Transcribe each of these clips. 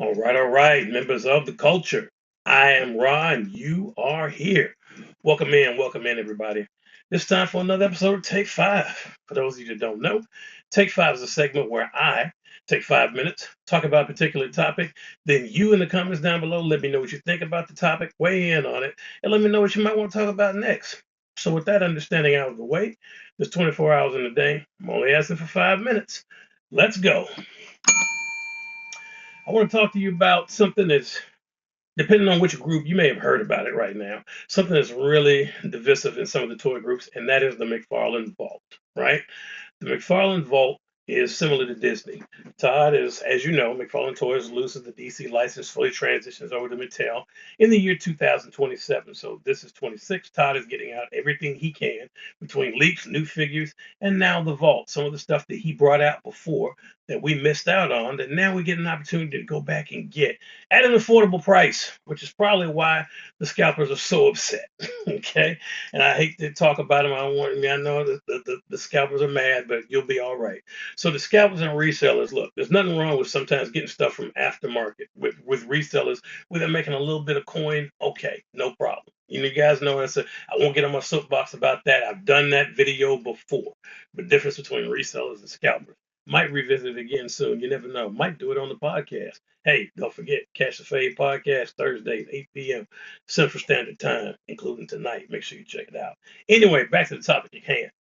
All right, members of the culture. I am Ron. You are here. Welcome in, everybody. It's time for another episode of Take Five. For those of you that don't know, Take Five is a segment where I take 5 minutes, talk about a particular topic, then you in the comments down below let me know what you think about the topic, weigh in on it, and let me know what you might want to talk about next. So, with that understanding out of the way, there's 24 hours in a day. I'm only asking for 5 minutes. Let's go. I want to talk to you about something that's, depending on which group, you may have heard about it right now, something that's really divisive in some of the toy groups, and that is the Mcfarlane Vault, right? The Mcfarlane Vault is similar to Disney. Todd is, as you know, McFarlane Toys loses the DC license, fully transitions over to Mattel in the year 2027. So this is 26. Todd is getting out everything he can between leaks, new figures, and now the Vault. Some of the stuff that he brought out before that we missed out on, that now we get an opportunity to go back and get at an affordable price, which is probably why the scalpers are so upset. Okay, and I hate to talk about them. I don't want. I know the scalpers are mad, but you'll be all right. So the scalpers and resellers, look, there's nothing wrong with sometimes getting stuff from aftermarket with resellers where they're making a little bit of coin. Okay, no problem. You guys know I won't get on my soapbox about that. I've done that video before. The difference between resellers and scalpers. Might revisit it again soon. You never know. Might do it on the podcast. Hey, don't forget, Catch the Fade podcast, Thursdays, 8 p.m. Central Standard Time, including tonight. Make sure you check it out. Anyway, back to the topic at hand.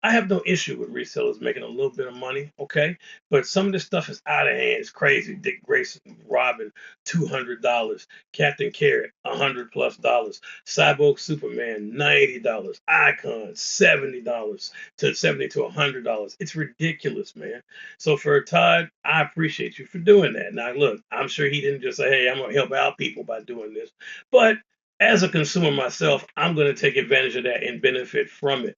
I have no issue with resellers making a little bit of money, okay? But some of this stuff is out of hand. It's crazy. Dick Grayson, Robin, $200. Captain Carrot, $100+. Cyborg Superman, $90. Icon, $70 to $100. It's ridiculous, man. So for Todd, I appreciate you for doing that. Now look, I'm sure he didn't just say, "Hey, I'm gonna help out people by doing this," but as a consumer myself, I'm going to take advantage of that and benefit from it.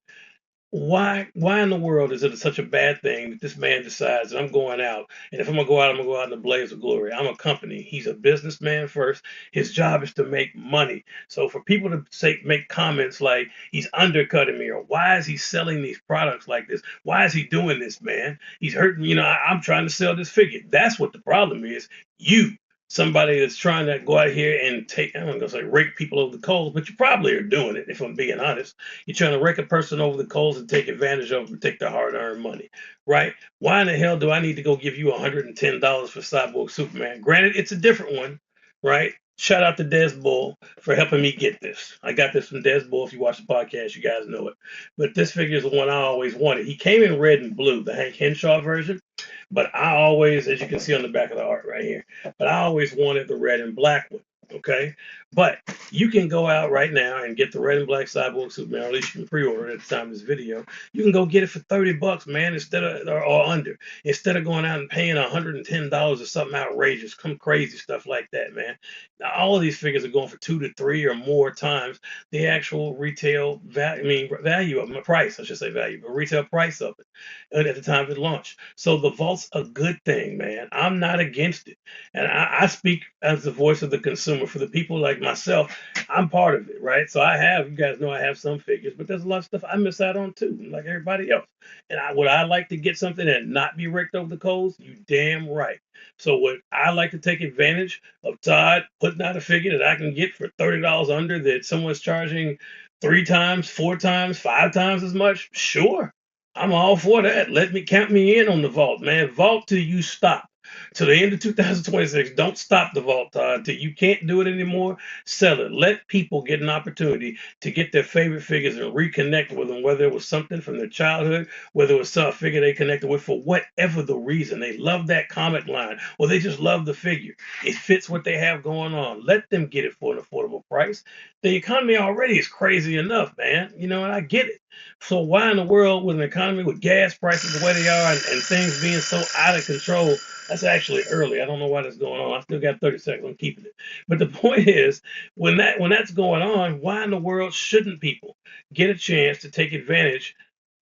Why in the world is it such a bad thing that this man decides that I'm going out, and if I'm gonna go out, I'm gonna go out in a blaze of glory? I'm a company. He's a businessman first. His job is to make money. So for people to say make comments like he's undercutting me, or why is he selling these products like this? Why is he doing this, man? He's hurting. I'm trying to sell this figure. That's what the problem is. You, somebody that's trying to go out here and take, I'm not gonna say rake people over the coals, but you probably are doing it, if I'm being honest. You're trying to rake a person over the coals and take advantage of them and take their hard-earned money, right? Why in the hell do I need to go give you $110 for Cyborg Superman? Granted, it's a different one, right? Shout out to Des Bull for helping me get this. I got this from Des Bull. If you watch the podcast, you guys know it. But this figure is the one I always wanted. He came in red and blue, the Hank Henshaw version. But I always, as you can see on the back of the art right here, but I always wanted the red and black one. Okay, but you can go out right now and get the red and black Cyborg Superman, or at least you can pre-order it at the time of this video. You can go get it for $30, man, instead of or under, instead of going out and paying $110 or something outrageous, come crazy stuff like that, man. Now, all of these figures are going for 2 to 3 or more times the actual retail value. I mean, value of my price, I should say value, but retail price of it at the time of it launched. So the vault's a good thing, man. I'm not against it, and I speak as the voice of the consumer. For the people like myself, I'm part of it, right? So you guys know I have some figures, but there's a lot of stuff I miss out on too, like everybody else. And would I like to get something and not be raked over the coals? You damn right. So what I like to take advantage of Todd putting out a figure that I can get for $30 under that someone's charging 3 times, 4 times, 5 times as much. Sure, I'm all for that. Let me count me in on the vault, man. Vault till you stop. To the end of 2026, don't stop the vault, Todd. Till you can't do it anymore, sell it. Let people get an opportunity to get their favorite figures and reconnect with them, whether it was something from their childhood, whether it was some figure they connected with for whatever the reason. They love that comic line, or they just love the figure. It fits what they have going on. Let them get it for an affordable price. The economy already is crazy enough, man. And I get it. So why in the world, with an economy with gas prices the way they are and things being so out of control? That's actually early. I don't know why that's going on. I still got 30 seconds. I'm keeping it. But the point is, when that's going on, why in the world shouldn't people get a chance to take advantage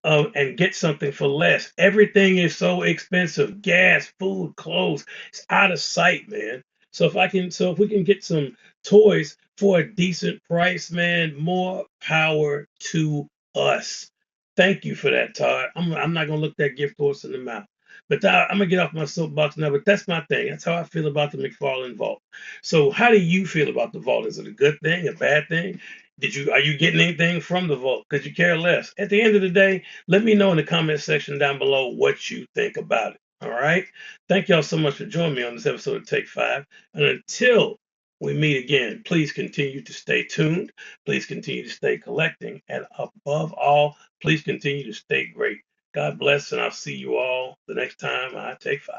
of and get something for less? Everything is so expensive. Gas, food, clothes. It's out of sight, man. So if we can get some toys for a decent price, man, more power to us. Thank you for that, Todd. I'm not gonna look that gift horse in the mouth. But I'm gonna get off my soapbox now. But that's my thing. That's how I feel about the Mcfarlane Vault. So, how do you feel about the vault? Is it a good thing, a bad thing? Are you getting anything from the vault? Because you care less. At the end of the day, let me know in the comment section down below what you think about it. All right. Thank y'all so much for joining me on this episode of Take 5. And until we meet again, please continue to stay tuned. Please continue to stay collecting. And above all, please continue to stay great. God bless, and I'll see you all the next time I take 5.